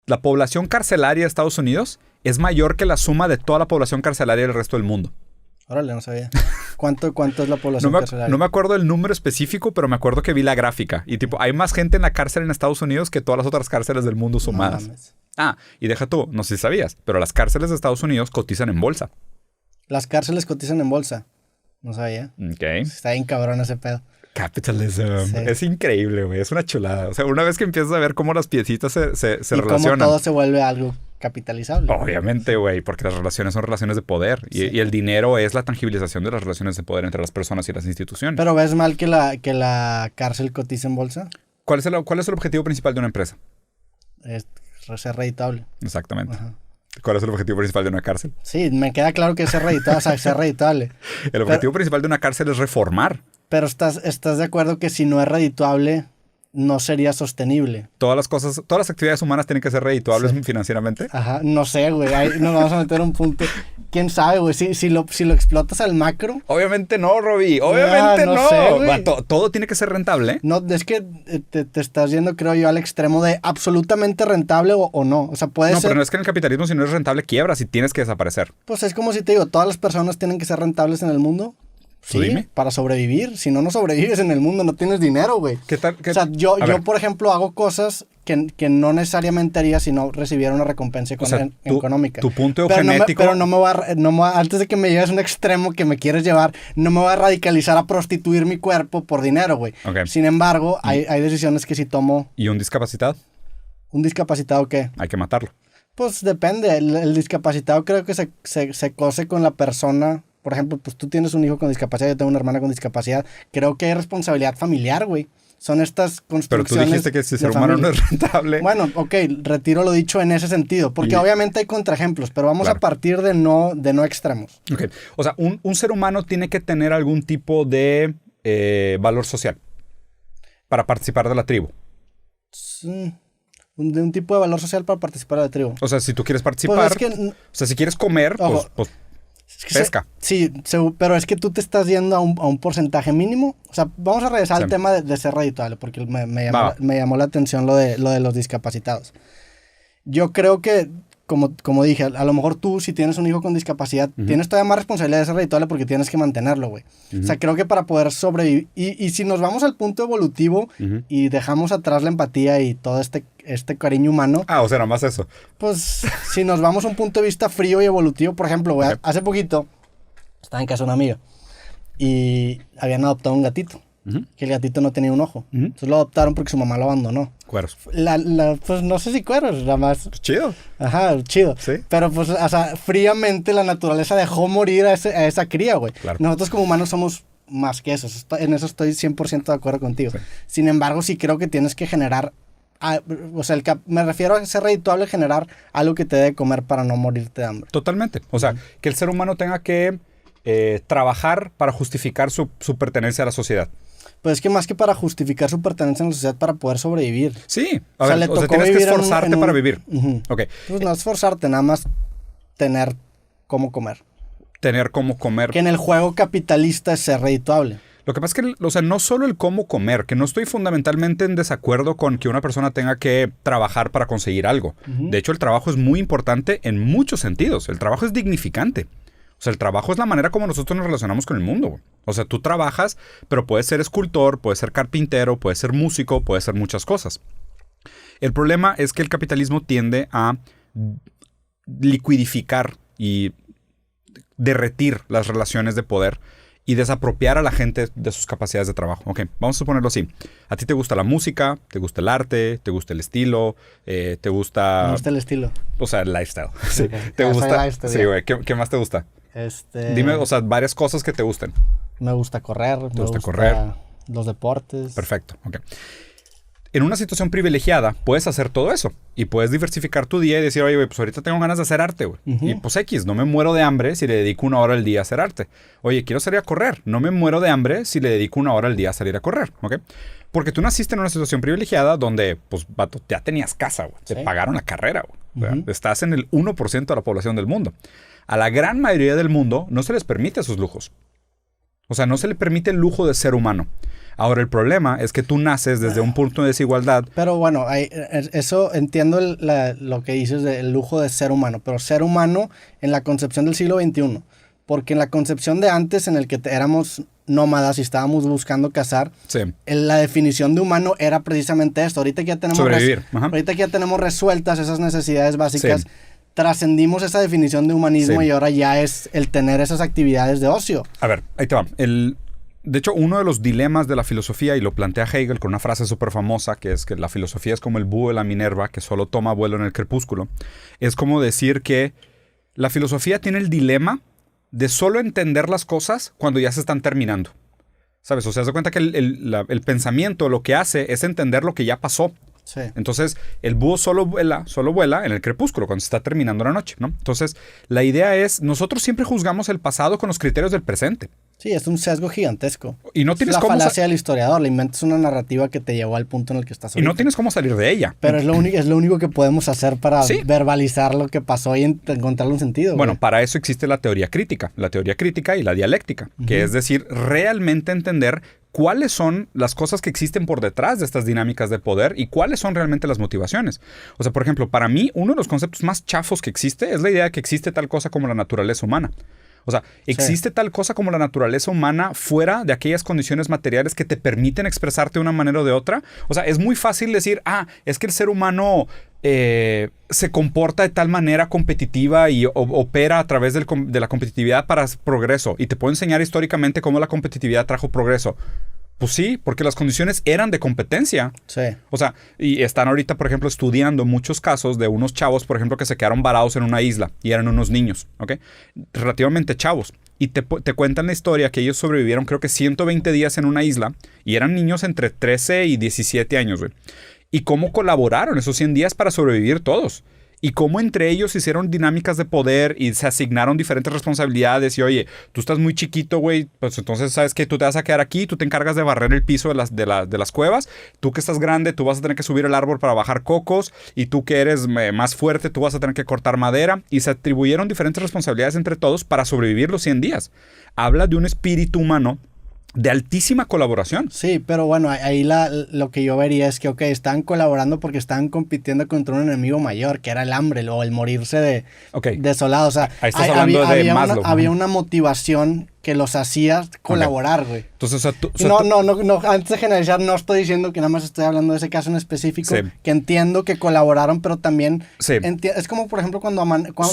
la población carcelaria de Estados Unidos es mayor que la suma de toda la población carcelaria del resto del mundo. Órale, no sabía. ¿Cuánto es la población carcelaria? No me acuerdo el número específico, pero me acuerdo que vi la gráfica. Y tipo, hay más gente en la cárcel en Estados Unidos que todas las otras cárceles del mundo sumadas. Y deja tú, no sé si sabías, pero las cárceles de Estados Unidos cotizan en bolsa. Las cárceles cotizan en bolsa. No sabía. Ok. Está bien cabrón ese pedo. Capitalism. Sí. Es increíble, güey. Es una chulada. O sea, una vez que empiezas a ver cómo las piecitas se y relacionan. cómo todo se vuelve algo capitalizable. Obviamente, güey, porque las relaciones son relaciones de poder. Y el dinero es la tangibilización de las relaciones de poder entre las personas y las instituciones. ¿Pero ves mal que la cárcel cotiza en bolsa? ¿Cuál es el objetivo principal de una empresa? Es ser reditable. Exactamente. Ajá. ¿Cuál es el objetivo principal de una cárcel? Sí, me queda claro que es ser reditable. O sea, ser reditable. El objetivo principal de una cárcel es reformar. Pero estás de acuerdo que si no es redituable, no sería sostenible. Todas las actividades humanas tienen que ser redituables financieramente. Ajá, no sé, güey. Ahí nos vamos a meter un punto. ¿Quién sabe, güey? Si lo explotas al macro. Obviamente no, Robbie. Obviamente no. Sé, todo tiene que ser rentable. No, es que te estás yendo, creo yo, al extremo de absolutamente rentable o no. O sea, puede ser. No, pero no es que en el capitalismo, si no es rentable, quiebras y tienes que desaparecer. Pues es como si te digo, todas las personas tienen que ser rentables en el mundo. Sí, dime. Para sobrevivir. Si no, no sobrevives en el mundo, no tienes dinero, güey. ¿Qué tal? O sea, yo por ejemplo, hago cosas que no necesariamente haría si no recibiera una recompensa económica. Tu punto eugenético... Pero no me va antes de que me lleves a un extremo que me quieres llevar, no me va a radicalizar a prostituir mi cuerpo por dinero, güey. Okay. Sin embargo, hay decisiones que si tomo... ¿Y un discapacitado? ¿Un discapacitado qué? Hay que matarlo. Pues depende. El discapacitado creo que se cose con la persona... Por ejemplo, pues tú tienes un hijo con discapacidad, yo tengo una hermana con discapacidad. Creo que hay responsabilidad familiar, güey. Son estas construcciones. Pero tú dijiste que si el ser humano no es rentable. Bueno, ok, retiro lo dicho en ese sentido. Porque obviamente hay contraejemplos, pero vamos a partir de no extremos. Ok. O sea, un ser humano tiene que tener algún tipo de valor social para participar de la tribu. Sí. De un tipo de valor social para participar de la tribu. O sea, si tú quieres participar. Pues o sea, si quieres comer, pues es que pesca. Pero es que tú te estás yendo a un porcentaje mínimo. O sea, vamos a regresar al tema de ser redituable, porque me llamó la atención lo de los discapacitados. Yo creo que, como dije, a lo mejor tú, si tienes un hijo con discapacidad, tienes todavía más responsabilidad de ser redituable porque tienes que mantenerlo, güey. O sea, creo que para poder sobrevivir... Y si nos vamos al punto evolutivo y dejamos atrás la empatía y todo este cariño humano... O sea, nada más eso. Pues, si nos vamos a un punto de vista frío y evolutivo, por ejemplo, güey, hace poquito estaba en casa de una amiga y habían adoptado un gatito. Que el gatito no tenía un ojo. Entonces lo adoptaron porque su mamá lo abandonó. Cueros. Pues no sé si cueros, nada más. Pues chido. Ajá, chido. Sí. Pero pues, o sea, fríamente la naturaleza dejó morir a esa cría, güey. Claro. Nosotros como humanos somos más que eso. En eso estoy 100% de acuerdo contigo. Sí. Sin embargo, sí creo que tienes que generar... O sea, me refiero a ser redituable, generar algo que te dé de comer para no morirte de hambre. Totalmente. O sea, que el ser humano tenga que trabajar para justificar su pertenencia a la sociedad. Pues es que más que para justificar su pertenencia en la sociedad, para poder sobrevivir. Sí. O sea, tienes que esforzarte para vivir. Okay. Pues no esforzarte, nada más tener cómo comer. Tener cómo comer. Que en el juego capitalista es ser redituable. Lo que pasa es que, o sea, no solo el cómo comer, que no estoy fundamentalmente en desacuerdo con que una persona tenga que trabajar para conseguir algo. De hecho, el trabajo es muy importante en muchos sentidos. El trabajo es dignificante. O sea, el trabajo es la manera como nosotros nos relacionamos con el mundo. O sea, tú trabajas, pero puedes ser escultor, puedes ser carpintero, puedes ser músico, puedes ser muchas cosas. El problema es que el capitalismo tiende a liquidificar y derretir las relaciones de poder y desapropiar a la gente de sus capacidades de trabajo. Ok, vamos a suponerlo así. A ti te gusta la música, te gusta el arte, te gusta el estilo, te gusta... Me gusta el estilo. O sea, el lifestyle. Sí, okay. ¿Te gusta? Lifestyle, sí, güey. ¿Qué más te gusta? Dime, o sea, varias cosas que te gusten. Me gusta correr. ¿Te gusta correr? Los deportes. Perfecto, ok. En una situación privilegiada puedes hacer todo eso y puedes diversificar tu día y decir, oye, güey, pues ahorita tengo ganas de hacer arte, güey. Y pues X, no me muero de hambre si le dedico 1 hora al día a hacer arte. Oye, quiero salir a correr. No me muero de hambre si le dedico 1 hora al día a salir a correr, ¿ok? Porque tú naciste en una situación privilegiada donde, pues, vato, ya tenías casa, güey. Te pagaron la carrera, güey. O sea, estás en el 1% de la población del mundo. A la gran mayoría del mundo no se les permite esos lujos. O sea, no se le permite el lujo de ser humano. Ahora, el problema es que tú naces desde un punto de desigualdad. Pero bueno, eso entiendo lo que dices del lujo de ser humano, pero ser humano en la concepción del siglo XXI. Porque en la concepción de antes, en el que éramos nómadas y estábamos buscando cazar, Sí. la definición de humano era precisamente esto. Ahorita que ya tenemos, Sobrevivir. Ajá. ahorita que ya tenemos resueltas esas necesidades básicas, Sí. trascendimos esa definición de humanismo, Sí. y ahora ya es el tener esas actividades de ocio. A ver, ahí te va. De hecho, uno de los dilemas de la filosofía, y lo plantea Hegel con una frase súper famosa, que es que la filosofía es como el búho de la Minerva, que solo toma vuelo en el crepúsculo, es como decir que la filosofía tiene el dilema de solo entender las cosas cuando ya se están terminando. ¿Sabes? O sea, se da cuenta que el pensamiento lo que hace es entender lo que ya pasó. Sí. Entonces, el búho solo vuela en el crepúsculo, cuando se está terminando la noche, ¿no? Entonces, la idea es, nosotros siempre juzgamos el pasado con los criterios del presente. Sí, es un sesgo gigantesco. Y no tienes la cómo falacia del historiador, le inventas una narrativa que te llevó al punto en el que estás y ahorita. no tienes cómo salir de ella. Pero es lo único que podemos hacer para Sí. verbalizar lo que pasó y encontrarle un sentido. Bueno, güey. para eso existe la teoría crítica y la dialéctica, que es decir, realmente entender cuáles son las cosas que existen por detrás de estas dinámicas de poder y cuáles son realmente las motivaciones. O sea, por ejemplo, para mí, uno de los conceptos más chafos que existe es la idea de que existe tal cosa como la naturaleza humana. O sea, existe tal cosa como la naturaleza humana fuera de aquellas condiciones materiales que te permiten expresarte de una manera o de otra. O sea, es muy fácil decir, es que el ser humano se comporta de tal manera competitiva y opera a través de la competitividad para progreso. Y te puedo enseñar históricamente cómo la competitividad trajo progreso. Pues sí, porque las condiciones eran de competencia. Sí. O sea, y están ahorita, por ejemplo, estudiando muchos casos de unos chavos, por ejemplo, que se quedaron varados en una isla y eran unos niños, ¿ok? Relativamente chavos. Y te cuentan la historia que ellos sobrevivieron, creo que 120 días en una isla y eran niños entre 13 y 17 años, güey. Y cómo colaboraron esos 100 días para sobrevivir todos. Y cómo entre ellos hicieron dinámicas de poder y se asignaron diferentes responsabilidades. Y oye, tú estás muy chiquito, güey, pues entonces sabes que tú te vas a quedar aquí, tú te encargas de barrer el piso de las cuevas. Tú que estás grande, tú vas a tener que subir el árbol para bajar cocos. Y tú que eres más fuerte, tú vas a tener que cortar madera. Y se atribuyeron diferentes responsabilidades entre todos para sobrevivir los 100 días. Habla de un espíritu humano de altísima colaboración. Sí, pero bueno, ahí lo que yo vería es que, ok, estaban colaborando porque estaban compitiendo contra un enemigo mayor, que era el hambre o el morirse desolado. O sea, ahí estás hablando de Maslow. Había una motivación que los hacía colaborar, güey. Entonces, o sea, no, antes de generalizar, no estoy diciendo que nada más estoy hablando de ese caso en específico, sí, que entiendo que colaboraron, pero también sí, es como, por ejemplo, cuando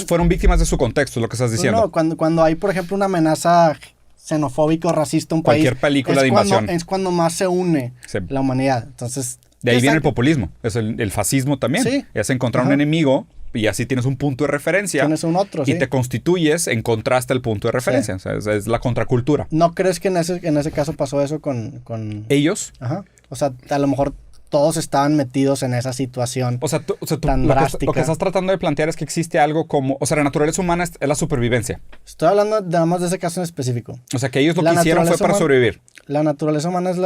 fueron víctimas de su contexto, es lo que estás diciendo. No, cuando hay, por ejemplo, una amenaza xenofóbico, racista, un cualquier país, película de invasión. Es cuando más se une la humanidad. Entonces, de ahí viene el populismo, es el fascismo también. Sí. Es encontrar un enemigo y así tienes un punto de referencia. Tienes un otro, y te constituyes en contraste al punto de referencia. Sí. O sea, es la contracultura. ¿No crees que en ese caso pasó eso con... ellos? Ajá. O sea, a lo mejor todos estaban metidos en esa situación tan drástica. Lo que estás tratando de plantear es que existe algo como... O sea, la naturaleza humana es la supervivencia. Estoy hablando nada más de ese caso en específico. O sea, que ellos lo que hicieron fue para sobrevivir. La naturaleza humana es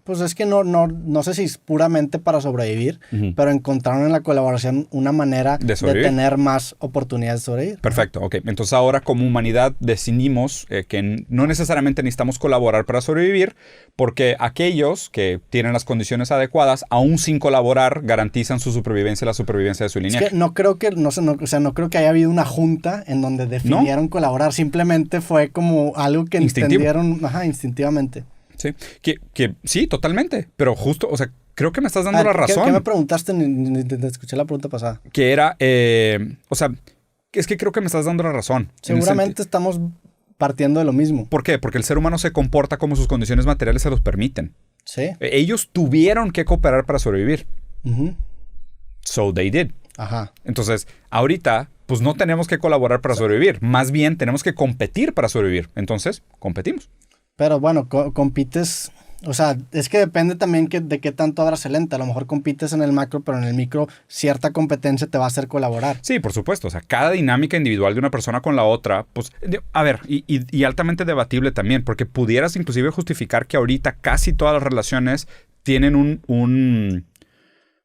pues es que no sé si es puramente para sobrevivir, pero encontraron en la colaboración una manera de tener más oportunidades de sobrevivir. Perfecto, ok. Entonces ahora como humanidad decidimos que no necesariamente necesitamos colaborar para sobrevivir, porque aquellos que tienen las condiciones adecuadas, aún sin colaborar, garantizan su supervivencia y la supervivencia de su linaje. Es que no creo que haya habido una junta en donde definieron colaborar. Simplemente fue como algo que entendieron instintivamente. Sí, que sí, totalmente. Pero justo, o sea, creo que me estás dando la razón. ¿Qué me preguntaste? Te escuché la pregunta pasada. Que era, o sea, es que creo que me estás dando la razón. Seguramente estamos partiendo de lo mismo. ¿Por qué? Porque el ser humano se comporta como sus condiciones materiales se los permiten. Sí. Ellos tuvieron que cooperar para sobrevivir. So they did. Ajá. Entonces, ahorita, pues no tenemos que colaborar para sobrevivir. Más bien, tenemos que competir para sobrevivir. Entonces, competimos. Pero bueno, compites... O sea, es que depende también de qué tanto abras el lente. A lo mejor compites en el macro, pero en el micro cierta competencia te va a hacer colaborar. Sí, por supuesto. O sea, cada dinámica individual de una persona con la otra, pues, a ver, y altamente debatible también, porque pudieras inclusive justificar que ahorita casi todas las relaciones tienen un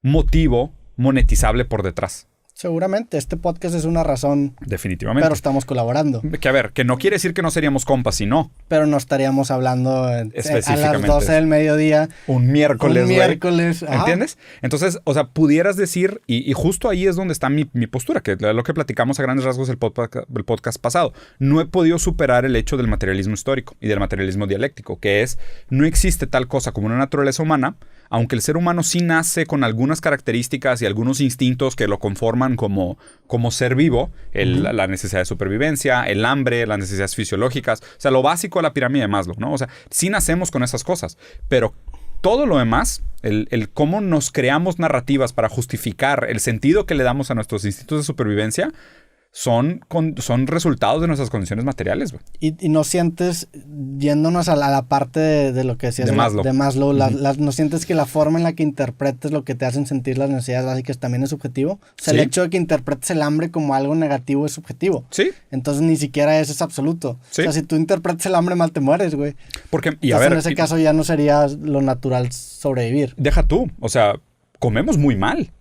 motivo monetizable por detrás. Seguramente, este podcast es una razón. Definitivamente. Pero estamos colaborando. Que a ver, que no quiere decir que no seríamos compas, sino. Pero no estaríamos hablando a las 12 del mediodía. Un miércoles, Un miércoles. ¿Entiendes? Entonces, o sea, pudieras decir, y justo ahí es donde está mi postura, que es lo que platicamos a grandes rasgos el podcast pasado. No he podido superar el hecho del materialismo histórico y del materialismo dialéctico, que es, no existe tal cosa como una naturaleza humana, aunque el ser humano sí nace con algunas características y algunos instintos que lo conforman como ser vivo, la necesidad de supervivencia, el hambre, las necesidades fisiológicas, o sea, lo básico de la pirámide de Maslow, ¿no? O sea, sí nacemos con esas cosas, pero todo lo demás, el cómo nos creamos narrativas para justificar el sentido que le damos a nuestros instintos de supervivencia, son resultados de nuestras condiciones materiales, güey. Y no sientes, yéndonos a la parte de lo que decías de Maslow, ¿no sientes que la forma en la que interpretes lo que te hacen sentir las necesidades básicas también es subjetivo? O sea, ¿Sí? El hecho de que interpretes el hambre como algo negativo es subjetivo. Sí. Entonces ni siquiera eso es absoluto. Sí. O sea, si tú interpretas el hambre mal te mueres, güey. Porque, y a ver, en ese caso ya no sería lo natural sobrevivir. Deja tú, o sea, comemos muy mal.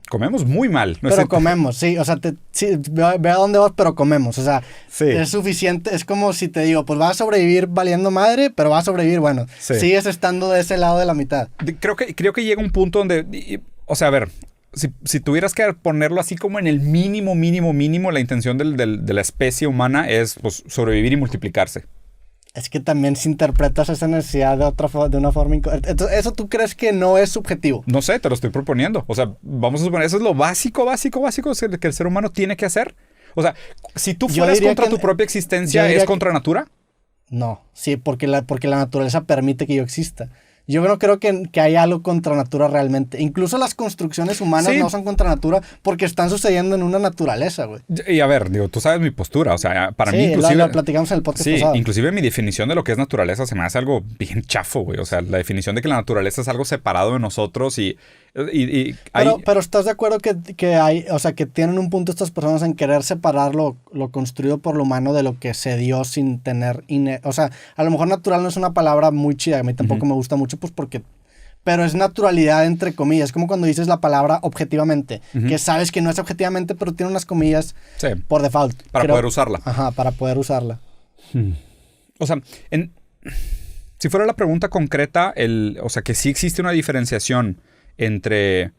Comemos muy mal. ¿No? Pero comemos, sí. O sea, ve a dónde vas, pero comemos. O sea, sí. Es suficiente. Es como si te digo, pues vas a sobrevivir valiendo madre, pero vas a sobrevivir, bueno. Sí. Sigues estando de ese lado de la mitad. Creo que llega un punto donde... O sea, a ver, si tuvieras que ponerlo así como en el mínimo, la intención de la especie humana es pues, sobrevivir y multiplicarse. Es que también si interpretas esa necesidad de una forma incorrecta. Entonces, ¿eso tú crees que no es subjetivo? No sé, te lo estoy proponiendo. O sea, vamos a suponer, eso es lo básico que el ser humano tiene que hacer. O sea, si tú fueras contra tu propia existencia, ¿es contra natura? No, sí, porque la naturaleza permite que yo exista. Yo no creo que haya algo contra natura realmente. Incluso las construcciones humanas no son contra natura porque están sucediendo en una naturaleza, güey. Y a ver, digo, tú sabes mi postura. O sea, para mí inclusive... Sí, lo platicamos en el podcast pasado. Inclusive mi definición de lo que es naturaleza se me hace algo bien chafo, güey. O sea, la definición de que la naturaleza es algo separado de nosotros Pero ¿estás de acuerdo que hay, o sea, que tienen un punto estas personas en querer separar lo construido por lo humano de lo que se dio sin tener... O sea, a lo mejor natural no es una palabra muy chida. A mí tampoco me gusta mucho, pues porque... Pero es naturalidad entre comillas. Es como cuando dices la palabra objetivamente. Que sabes que no es objetivamente, pero tiene unas comillas por default. Para poder usarla. Ajá, para poder usarla. O sea, si fuera la pregunta concreta, o sea, que sí existe una diferenciación entre...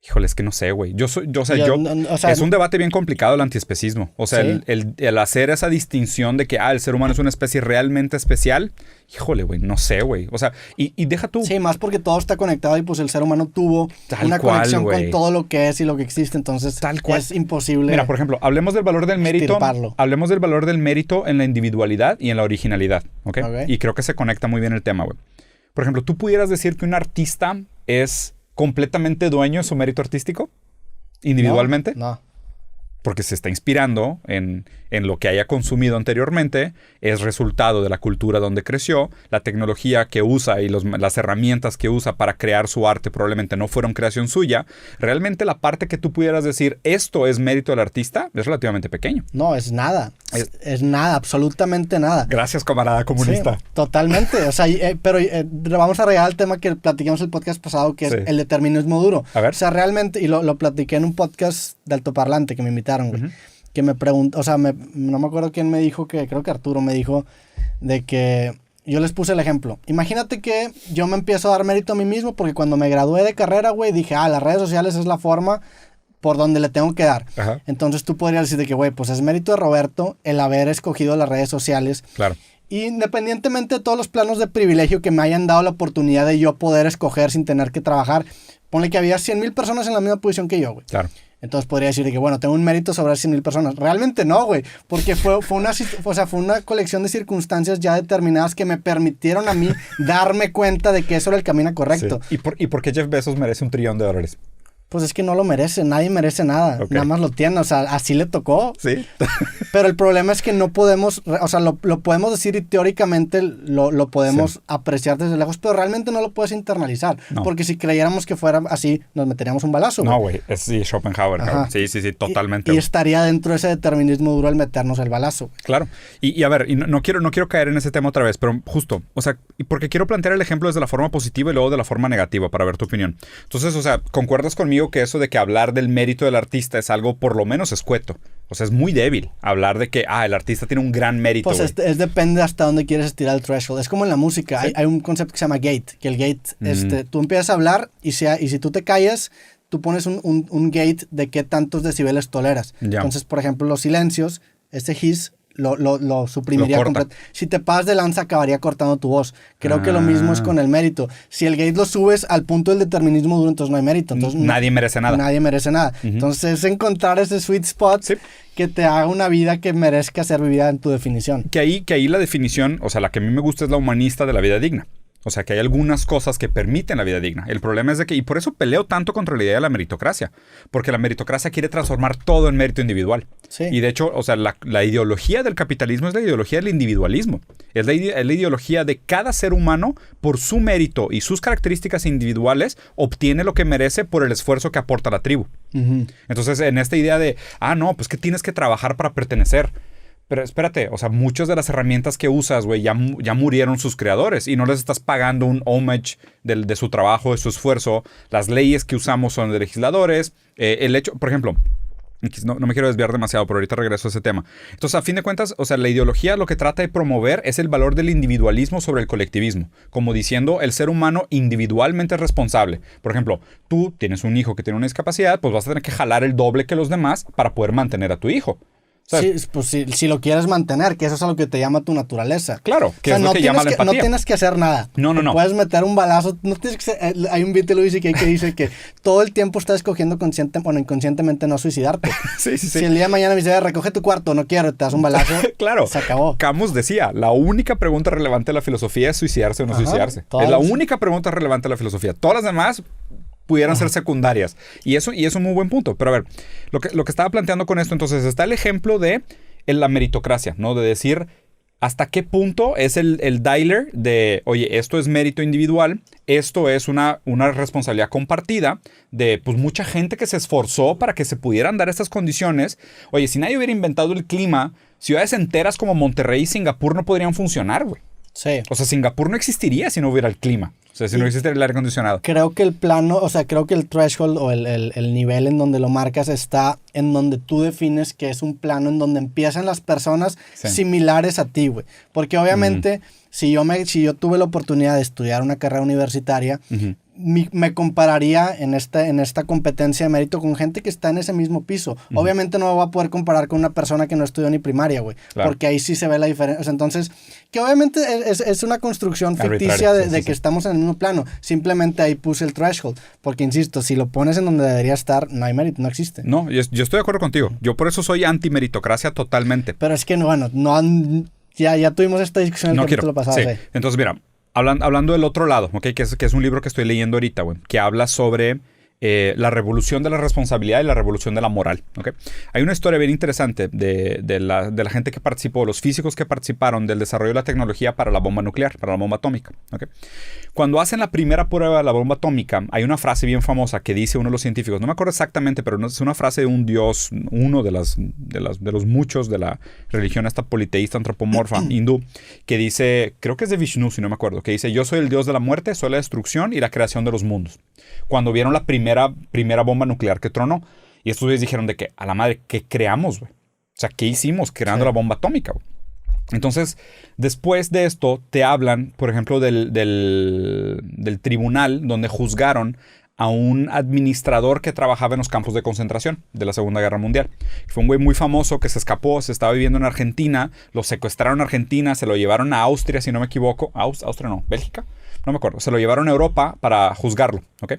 Híjole, es que no sé, güey. Es un debate bien complicado el antiespecismo. O sea, ¿sí? el hacer esa distinción de que, el ser humano es una especie realmente especial. Híjole, güey, no sé, güey. O sea, y deja tú... Sí, más porque todo está conectado y pues el ser humano tuvo una conexión con todo lo que es y lo que existe. Entonces, es imposible... Mira, por ejemplo, hablemos del valor del mérito. Hablemos del valor del mérito en la individualidad y en la originalidad, ¿ok? Y creo que se conecta muy bien el tema, güey. Por ejemplo, ¿tú pudieras decir que un artista es completamente dueño de su mérito artístico? ¿Individualmente? No. Porque se está inspirando en lo que haya consumido anteriormente, es resultado de la cultura donde creció, la tecnología que usa y las herramientas que usa para crear su arte probablemente no fueron creación suya. Realmente la parte que tú pudieras decir, esto es mérito del artista, es relativamente pequeño. No, es nada. Es nada, absolutamente nada. Gracias, camarada comunista. Sí, totalmente. O sea, pero vamos a regresar al tema que platicamos el podcast pasado, que es el determinismo duro. A ver. O sea, realmente, y lo platiqué en un podcast de altoparlante que me invitaron, güey. Que me preguntó, o sea, no me acuerdo quién me dijo, creo que Arturo me dijo, de que yo les puse el ejemplo. Imagínate que yo me empiezo a dar mérito a mí mismo porque cuando me gradué de carrera, güey, dije, las redes sociales es la forma por donde le tengo que dar. Ajá. Entonces tú podrías decir de que, güey, pues es mérito de Roberto el haber escogido las redes sociales. Claro. Independientemente de todos los planos de privilegio que me hayan dado la oportunidad de yo poder escoger sin tener que trabajar, ponle que había 100,000 personas en la misma posición que yo, güey. Claro. Entonces podría decir que, bueno, tengo un mérito sobre 100,000 personas. Realmente no, güey. Porque fue una colección de circunstancias ya determinadas que me permitieron a mí darme cuenta de que eso era el camino correcto. Sí. ¿Y por qué Jeff Bezos merece $1 trillón? Pues es que no lo merece, nadie merece nada, nada más lo tiene, o sea, así le tocó. Sí. Pero el problema es que no podemos, o sea, lo podemos decir y teóricamente lo podemos apreciar desde lejos, pero realmente no lo puedes internalizar. No. Porque si creyéramos que fuera así, nos meteríamos un balazo. No, güey, es Schopenhauer. Sí, totalmente. Y estaría dentro de ese determinismo duro el meternos el balazo. Claro. Y a ver, no quiero caer en ese tema otra vez, pero justo, o sea, porque quiero plantear el ejemplo desde la forma positiva y luego de la forma negativa para ver tu opinión. Entonces, o sea, ¿concuerdas conmigo conmigo que eso de que hablar del mérito del artista es algo por lo menos escueto. O sea, es muy débil hablar de que, el artista tiene un gran mérito. Pues depende hasta dónde quieres estirar el threshold. Es como en la música. ¿Sí? Hay un concepto que se llama gate, que el gate, tú empiezas a hablar y si tú te callas, tú pones un gate de qué tantos decibeles toleras. Ya. Entonces, por ejemplo, los silencios, ese hiss lo suprimiría completamente. Si te pasas de lanza, acabaría cortando tu voz. Creo que lo mismo es con el mérito. Si el gate lo subes al punto del determinismo duro, entonces no hay mérito. Entonces, nadie merece nada. Nadie merece nada. Entonces, es encontrar ese sweet spot que te haga una vida que merezca ser vivida en tu definición. Que ahí la definición, o sea, la que a mí me gusta es la humanista de la vida digna. O sea, que hay algunas cosas que permiten la vida digna. El problema es de que, y por eso peleo tanto contra la idea de la meritocracia, porque la meritocracia quiere transformar todo en mérito individual. Sí. Y de hecho, o sea, la ideología del capitalismo es la ideología del individualismo. Es la ideología de cada ser humano, por su mérito y sus características individuales, obtiene lo que merece por el esfuerzo que aporta la tribu. Entonces, en esta idea de, no, pues que tienes que trabajar para pertenecer. Pero espérate, o sea, muchas de las herramientas que usas, güey, ya murieron sus creadores y no les estás pagando un homage de su trabajo, de su esfuerzo. Las leyes que usamos son de legisladores. El hecho, por ejemplo, no me quiero desviar demasiado, pero ahorita regreso a ese tema. Entonces, a fin de cuentas, o sea, la ideología lo que trata de promover es el valor del individualismo sobre el colectivismo. Como diciendo, el ser humano individualmente es responsable. Por ejemplo, tú tienes un hijo que tiene una discapacidad, pues vas a tener que jalar el doble que los demás para poder mantener a tu hijo. Sí, pues si lo quieres mantener, que eso es a lo que te llama tu naturaleza. Claro, que es lo que llama la empatía. No tienes que hacer nada. No. Puedes meter un balazo. No tienes que hay un beat de Louis C.K. que dice que todo el tiempo estás escogiendo inconscientemente no suicidarte. Sí. Si el día de mañana me dice, recoge tu cuarto, no quiero, te das un balazo. Claro. Se acabó. Camus decía, la única pregunta relevante de la filosofía es suicidarse o no suicidarse. Es la única pregunta relevante de la filosofía. Todas las demás pudieran ser secundarias. Y eso es un muy buen punto. Pero a ver, lo que estaba planteando con esto, entonces, está el ejemplo de la meritocracia, ¿no? De decir hasta qué punto es el dialer de, oye, esto es mérito individual, esto es una responsabilidad compartida de, pues, mucha gente que se esforzó para que se pudieran dar estas condiciones. Oye, si nadie hubiera inventado el clima, ciudades enteras como Monterrey y Singapur no podrían funcionar, güey. Sí. O sea, Singapur no existiría si no hubiera el clima. O sea, si no existiera el aire acondicionado. Creo que el threshold o el nivel en donde lo marcas está en donde tú defines que es un plano en donde empiezan las personas similares a ti, güey. Porque obviamente, si yo tuve la oportunidad de estudiar una carrera universitaria, me compararía en esta competencia de mérito con gente que está en ese mismo piso. Obviamente no me voy a poder comparar con una persona que no estudió ni primaria, güey. Claro. Porque ahí sí se ve la diferencia. O sea, entonces, que obviamente es una construcción ficticia de que estamos en el mismo plano. Simplemente ahí puse el threshold. Porque, insisto, si lo pones en donde debería estar, no hay mérito, no existe. No, yo estoy de acuerdo contigo. Yo por eso soy anti-meritocracia totalmente. Pero es que, ya tuvimos esta discusión en el capítulo pasado. Sí. Entonces, mira, hablando del otro lado, ¿okay? que es un libro que estoy leyendo ahorita, güey, que habla sobre la revolución de la responsabilidad y la revolución de la moral. ¿Okay? Hay una historia bien interesante de la gente que participó, los físicos que participaron del desarrollo de la tecnología para la bomba nuclear, para la bomba atómica. ¿Okay? Cuando hacen la primera prueba de la bomba atómica, hay una frase bien famosa que dice uno de los científicos, no me acuerdo exactamente, pero es una frase de un dios, uno de los muchos de la religión esta politeísta antropomorfa hindú, que dice, creo que es de Vishnu, si no me acuerdo, que dice, yo soy el dios de la muerte, soy la destrucción y la creación de los mundos. Cuando vieron la primera bomba nuclear que tronó. Y estos güeyes dijeron de que, a la madre, ¿qué creamos, güey? O sea, ¿qué hicimos creando la bomba atómica, güey? Entonces, después de esto, te hablan, por ejemplo, del tribunal donde juzgaron a un administrador que trabajaba en los campos de concentración de la Segunda Guerra Mundial. Fue un güey muy famoso que se escapó, se estaba viviendo en Argentina, lo secuestraron en Argentina, se lo llevaron a Austria, si no me equivoco. Austria no, Bélgica. No me acuerdo. Se lo llevaron a Europa para juzgarlo, ¿ok?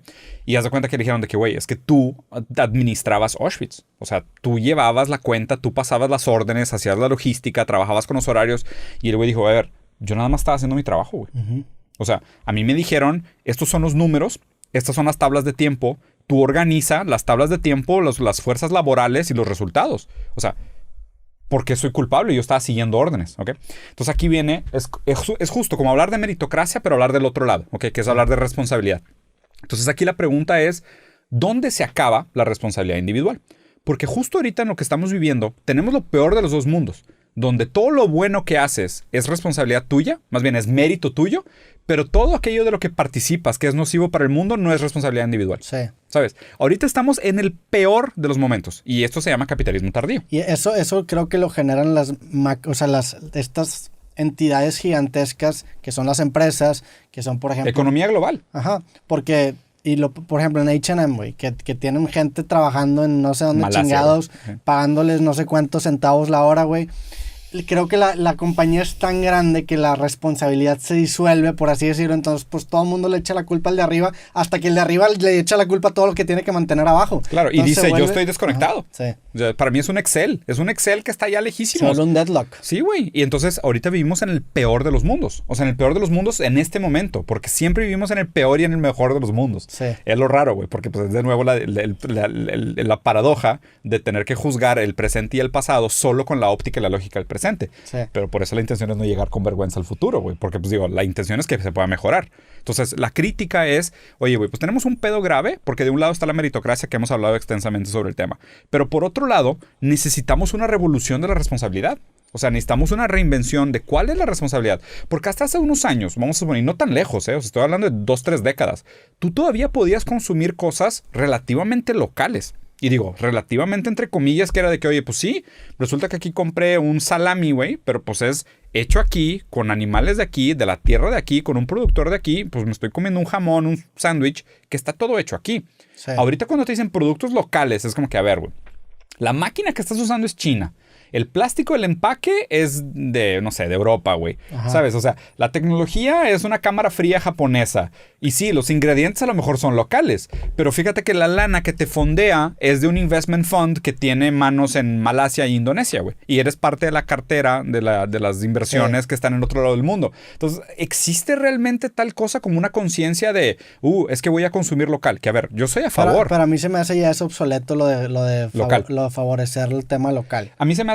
Y haz de cuenta que le dijeron de que, güey, es que tú administrabas Auschwitz. O sea, tú llevabas la cuenta, tú pasabas las órdenes, hacías la logística, trabajabas con los horarios. Y el güey dijo, a ver, yo nada más estaba haciendo mi trabajo, güey. O sea, a mí me dijeron, estos son los números, estas son las tablas de tiempo. Tú organiza las tablas de tiempo, las fuerzas laborales y los resultados. O sea, porque soy culpable y yo estaba siguiendo órdenes, ¿ok? Entonces aquí viene, es justo como hablar de meritocracia, pero hablar del otro lado, ¿ok? Que es hablar de responsabilidad. Entonces aquí la pregunta es, ¿dónde se acaba la responsabilidad individual? Porque justo ahorita en lo que estamos viviendo, tenemos lo peor de los dos mundos. donde todo lo bueno que haces es responsabilidad tuya, más bien es mérito tuyo, pero todo aquello de lo que participas que es nocivo para el mundo no es responsabilidad individual. Sí. ¿Sabes? Ahorita estamos en el peor de los momentos y esto se llama capitalismo tardío. Y eso creo que lo generan estas entidades gigantescas que son las empresas, que son, por ejemplo... Economía global. Ajá, porque... por ejemplo, en H&M, güey, que tienen gente trabajando en no sé dónde Malasia, chingados, güey. pagándoles no sé cuántos centavos la hora, güey. Creo que la compañía es tan grande que la responsabilidad se disuelve, por así decirlo. Entonces, pues todo el mundo le echa la culpa al de arriba, hasta que el de arriba le echa la culpa a todo lo que tiene que mantener abajo. Claro, y entonces dice, yo estoy desconectado. Ajá, sí. O sea, para mí es un Excel que está ya lejísimo. Se vuelve un deadlock. Sí, güey. Y entonces ahorita vivimos en el peor de los mundos. O sea, en el peor de los mundos en este momento. Porque siempre vivimos en el peor y en el mejor de los mundos. Sí. Es lo raro, güey. Porque pues es de nuevo la paradoja de tener que juzgar el presente y el pasado solo con la óptica y la lógica del presente. Sí. Pero por eso la intención es no llegar con vergüenza al futuro, güey. Porque pues digo, la intención es que se pueda mejorar. Entonces la crítica es, oye, güey, pues tenemos un pedo grave. Porque de un lado está la meritocracia que hemos hablado extensamente sobre el tema. Pero por otro lado, necesitamos una revolución de la responsabilidad. O sea, necesitamos una reinvención de cuál es la responsabilidad. Porque hasta hace unos años, vamos a suponer, y no tan lejos, o sea, estoy hablando de 2-3 décadas, tú todavía podías consumir cosas relativamente locales. Y digo, relativamente entre comillas, que era de que, oye, pues sí, resulta que aquí compré un salami, güey, pero pues es hecho aquí, con animales de aquí, de la tierra de aquí, con un productor de aquí, pues me estoy comiendo un jamón, un sándwich, que está todo hecho aquí. Sí. Ahorita cuando te dicen productos locales, es como que, a ver, güey, la máquina que estás usando es china. El plástico del empaque es de, no sé, de Europa, güey. ¿Sabes? O sea, la tecnología es una cámara fría japonesa. Y sí, los ingredientes a lo mejor son locales. Pero fíjate que la lana que te fondea es de un investment fund que tiene manos en Malasia e Indonesia, güey. Y eres parte de la cartera de las inversiones que están en otro lado del mundo. Entonces, ¿existe realmente tal cosa como una conciencia de, es que voy a consumir local? Que a ver, yo soy a favor. Para mí se me hace ya es obsoleto lo de local. Lo de favorecer el tema local. A mí se me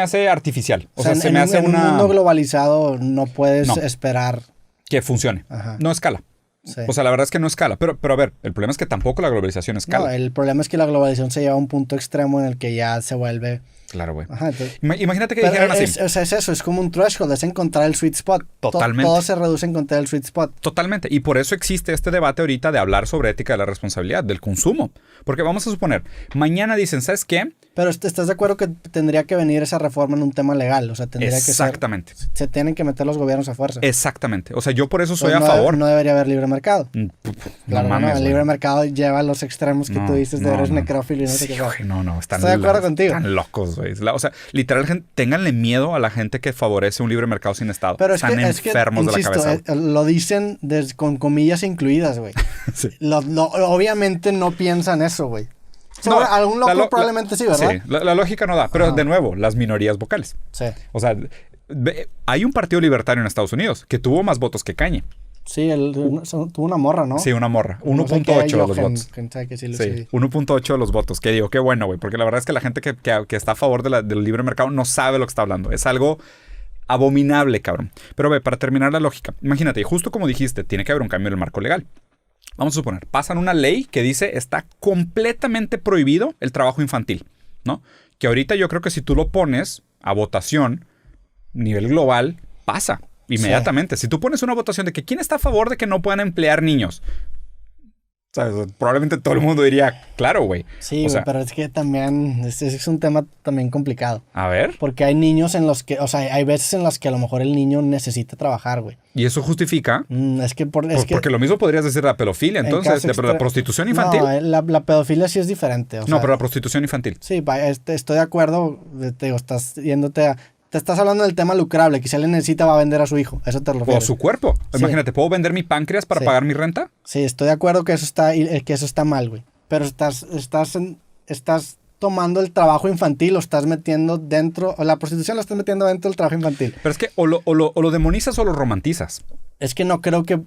hace artificial. O sea, se me hace en un mundo globalizado no puedes esperar que funcione. Ajá. No escala. Sí. O sea, la verdad es que no escala. Pero a ver, el problema es que tampoco la globalización escala. No, el problema es que la globalización se lleva a un punto extremo en el que ya se vuelve... Claro, güey. Ajá, entonces, imagínate que dijeran así. O sea, es eso, es como un threshold, es encontrar el sweet spot. Totalmente. Todo se reduce a encontrar el sweet spot. Totalmente. Y por eso existe este debate ahorita de hablar sobre ética de la responsabilidad, del consumo. Porque vamos a suponer, mañana dicen, ¿sabes qué? Pero ¿estás de acuerdo que tendría que venir esa reforma en un tema legal? O sea, tendría que ser... Exactamente. Se tienen que meter los gobiernos a fuerza. Exactamente. O sea, yo por eso soy Pues a favor. No debería haber libre mercado. Claro, no mames, el libre mercado lleva a los extremos que tú dices de eres necrófilo y no sé qué. No, estoy de acuerdo contigo. Están locos, güey. O sea, literal, ténganle miedo a la gente que favorece un libre mercado sin Estado. Pero están enfermos de la cabeza. Lo dicen con comillas incluidas, güey. Sí. Obviamente no piensan eso, güey. No, algún loco probablemente sí, ¿verdad? Sí, la lógica no da. Pero de nuevo, las minorías vocales. Sí. O sea, hay un partido libertario en Estados Unidos que tuvo más votos que Kanye. Sí, tuvo una morra, ¿no? Sí, una morra. 1.8 de los votos. Sí, 1.8 de los votos. Que digo, qué bueno, güey. Porque la verdad es que la gente que está a favor del libre mercado no sabe lo que está hablando. Es algo abominable, cabrón. Pero ve, para terminar la lógica. Imagínate, justo como dijiste, tiene que haber un cambio en el marco legal. Vamos a suponer, pasan una ley que dice está completamente prohibido el trabajo infantil, ¿no? Que ahorita yo creo que si tú lo pones a votación, nivel global, pasa inmediatamente. Sí. Si tú pones una votación de que quién está a favor de que no puedan emplear niños, ¿sabes? Probablemente todo el mundo diría, claro, güey. Sí, pero es que también es un tema también complicado. A ver. Porque hay niños en los que, o sea, hay veces en las que a lo mejor el niño necesita trabajar, güey. ¿Y eso justifica? Porque lo mismo podrías decir la pedofilia, entonces, pero la prostitución infantil. No, la pedofilia sí es diferente. No, pero la prostitución infantil. Sí, estoy de acuerdo. Te digo, te estás hablando del tema lucrable, que si alguien necesita va a vender a su hijo. Eso te lo refieres. O su cuerpo. Sí. Imagínate, ¿puedo vender mi páncreas para pagar mi renta? Sí, estoy de acuerdo que eso está mal, güey. Pero estás tomando el trabajo infantil, lo estás metiendo dentro, o la prostitución lo estás metiendo dentro del trabajo infantil. Pero es que o lo demonizas o lo romantizas. Es que no creo que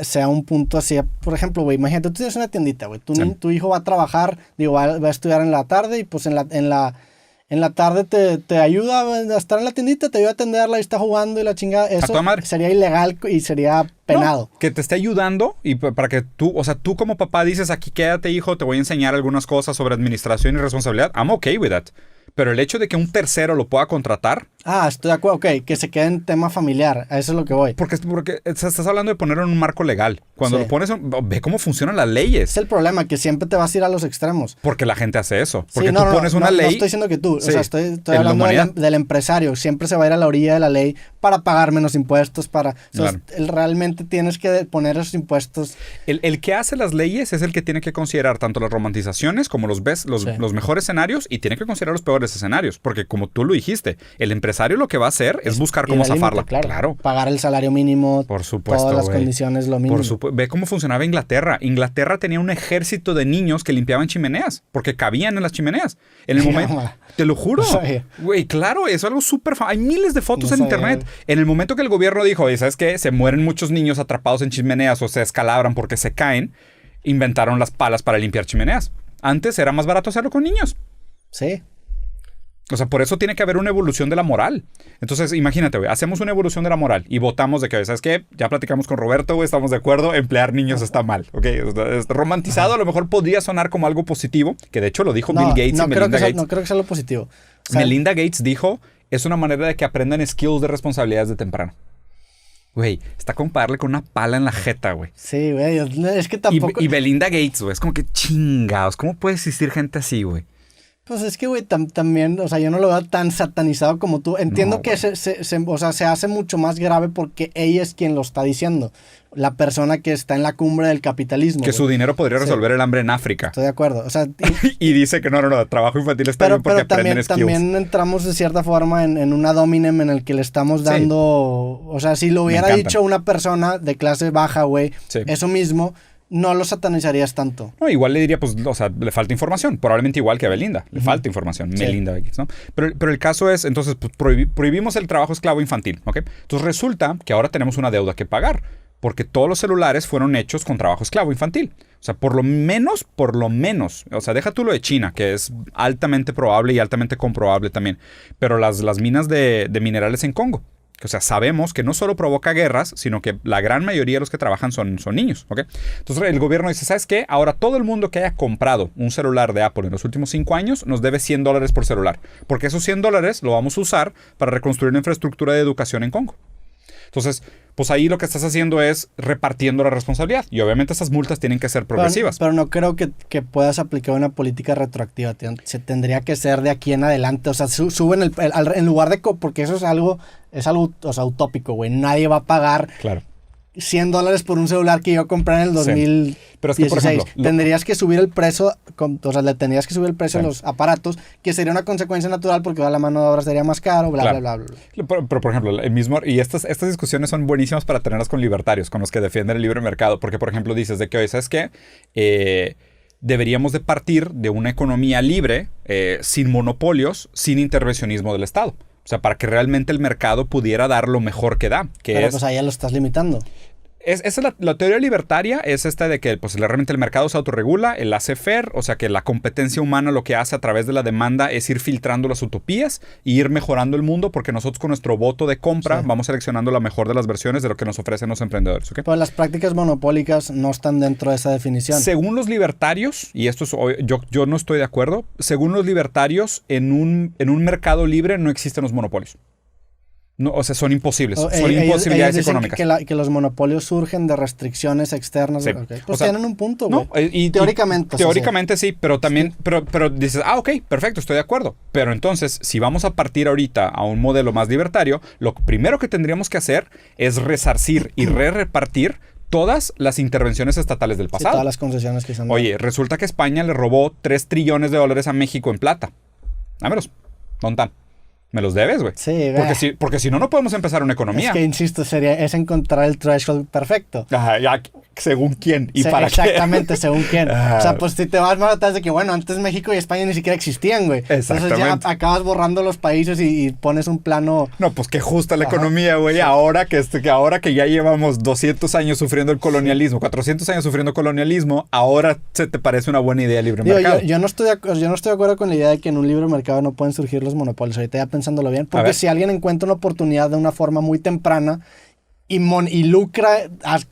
sea un punto así. Por ejemplo, güey, imagínate, tú tienes una tiendita, güey. Tu hijo va a trabajar, va a estudiar en la tarde y pues en la tarde te ayuda a estar en la tiendita, te ayuda a atenderla y está jugando y la chingada. Eso sería ilegal y sería penado. No, que te esté ayudando y para que tú, o sea, tú como papá dices, aquí quédate, hijo, te voy a enseñar algunas cosas sobre administración y responsabilidad. I'm okay with that. Pero el hecho de que un tercero lo pueda contratar Estoy de acuerdo, ok, que se quede en tema familiar, a eso es lo que voy. Porque estás hablando de ponerlo en un marco legal. Cuando lo pones, ve cómo funcionan las leyes. Es el problema, que siempre te vas a ir a los extremos. Porque la gente hace eso. Porque sí, tú pones una ley... No estoy diciendo que tú, sí, o sea, estoy hablando del empresario. Siempre se va a ir a la orilla de la ley para pagar menos impuestos, para... Claro. Realmente tienes que poner esos impuestos. El que hace las leyes es el que tiene que considerar tanto las romantizaciones como los mejores escenarios y tiene que considerar los peores escenarios. Porque como tú lo dijiste, el empresario lo que va a hacer es buscar cómo zafarla. Claro. Pagar el salario mínimo. Por supuesto, todas las condiciones, lo mínimo. Ve cómo funcionaba Inglaterra. Inglaterra tenía un ejército de niños que limpiaban chimeneas porque cabían en las chimeneas. En el momento... Te lo juro. Güey, claro, es algo súper... Hay miles de fotos en internet. En el momento que el gobierno dijo, oye, ¿sabes qué? Se mueren muchos niños atrapados en chimeneas o se escalabran porque se caen, inventaron las palas para limpiar chimeneas. Antes era más barato hacerlo con niños. Sí. O sea, por eso tiene que haber una evolución de la moral. Entonces, imagínate, güey, hacemos una evolución de la moral y votamos de que, ¿sabes qué? Ya platicamos con Roberto, güey, estamos de acuerdo, emplear niños está mal, ¿ok? Romantizado a lo mejor podría sonar como algo positivo, que de hecho lo dijo Bill Gates y Melinda Gates. No creo que sea lo positivo. O sea, Melinda Gates dijo, es una manera de que aprendan skills de responsabilidades de temprano. Güey, está como para darle con una pala en la jeta, güey. Sí, güey, es que tampoco... Y Melinda Gates, güey, es como que chingados, ¿cómo puede existir gente así, güey? Pues es que, güey, también, o sea, yo no lo veo tan satanizado como tú. Entiendo que se hace mucho más grave porque ella es quien lo está diciendo. La persona que está en la cumbre del capitalismo. Que su dinero podría resolver el hambre en África. Estoy de acuerdo. O sea, y dice que no, trabajo infantil está bien porque aprenden skills. También entramos de cierta forma en una dominem en el que le estamos dando... O sea, si lo hubiera dicho una persona de clase baja, güey, eso mismo... No lo satanizarías tanto. No, igual le diría, pues, o sea, le falta información. Probablemente igual que a Belinda. Le falta información. Sí. Melinda Gates, ¿no? Pero el caso es, entonces, pues, prohibimos el trabajo esclavo infantil, ¿ok? Entonces resulta que ahora tenemos una deuda que pagar. Porque todos los celulares fueron hechos con trabajo esclavo infantil. O sea, por lo menos, o sea, deja tú lo de China, que es altamente probable y altamente comprobable también. Pero las minas de minerales en Congo. O sea, sabemos que no solo provoca guerras, sino que la gran mayoría de los que trabajan son niños, ¿ok? Entonces el gobierno dice, ¿sabes qué? Ahora todo el mundo que haya comprado un celular de Apple en los últimos 5 años nos debe $100 por celular. Porque esos $100 lo vamos a usar para reconstruir una infraestructura de educación en Congo. Entonces, pues ahí lo que estás haciendo es repartiendo la responsabilidad. Y obviamente esas multas tienen que ser progresivas. Pero no creo que puedas aplicar una política retroactiva. Se tendría que ser de aquí en adelante. O sea, suben en lugar de... Porque eso es algo o sea, utópico, güey. Nadie va a pagar... Claro. $100 por un celular que yo compré en el 2016. Pero es que, por ejemplo, tendrías que subir el precio, o sea, le tendrías que subir el precio a los aparatos, que sería una consecuencia natural porque la mano de obra sería más caro, bla, bla, bla, bla. Pero, por ejemplo, el mismo, y estas discusiones son buenísimas para tenerlas con libertarios, con los que defienden el libre mercado, porque, por ejemplo, dices de que, oye, ¿sabes qué? Deberíamos de partir de una economía libre, sin monopolios, sin intervencionismo del Estado. O sea, para que realmente el mercado pudiera dar lo mejor que da. Pero pues ahí ya lo estás limitando. Esa es la teoría libertaria, es esta de que pues, realmente el mercado se autorregula, el laissez-faire, o sea que la competencia humana lo que hace a través de la demanda es ir filtrando las utopías y ir mejorando el mundo porque nosotros con nuestro voto de compra vamos seleccionando la mejor de las versiones de lo que nos ofrecen los emprendedores. ¿Okay? Pues las prácticas monopólicas no están dentro de esa definición. Según los libertarios, y esto es yo no estoy de acuerdo, según los libertarios, en un mercado libre no existen los monopolios. No, o sea, son imposibles. Son imposibilidades económicas. Que los monopolios surgen de restricciones externas. Sí. Okay. Pues o sea, tienen un punto, güey. No, teóricamente sí, pero también... Sí. Pero dices, ok, perfecto, estoy de acuerdo. Pero entonces, si vamos a partir ahorita a un modelo más libertario, lo primero que tendríamos que hacer es resarcir y repartir todas las intervenciones estatales del pasado. Sí, todas las concesiones que se han dado. Oye, resulta que España le robó $3 trillones a México en plata. Dámelos. ¿Dónde están? Me los debes, güey. Sí, porque si no, no podemos empezar una economía. Es que, insisto, es encontrar el threshold perfecto. Ajá, ya, según quién y para exactamente, según quién. O sea, pues si te vas más atrás de que, bueno, antes México y España ni siquiera existían, güey. Exactamente. Entonces ya acabas borrando los países y pones un plano... No, pues qué justa la economía, güey. Sí. Ahora que ya llevamos 200 años sufriendo el colonialismo, 400 años sufriendo colonialismo, ahora se te parece una buena idea el libre mercado. Yo no estoy de acuerdo con la idea de que en un libre mercado no pueden surgir los monopolios. Ahorita ya pensándolo bien, porque si alguien encuentra una oportunidad de una forma muy temprana y lucra,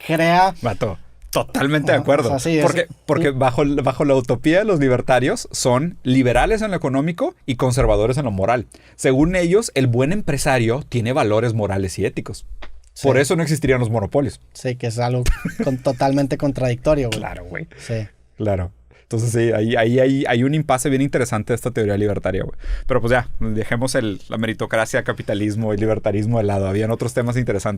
crea... Vato, Totalmente de acuerdo. O sea, sí, porque bajo la utopía de los libertarios son liberales en lo económico y conservadores en lo moral. Según ellos, el buen empresario tiene valores morales y éticos. Sí. Por eso no existirían los monopolios. Sí, que es algo totalmente contradictorio, güey. Claro, güey. Sí. Claro. Entonces sí, ahí hay un impasse bien interesante de esta teoría libertaria, güey. Pero pues ya, dejemos la meritocracia, capitalismo y libertarismo de lado. Habían otros temas interesantes.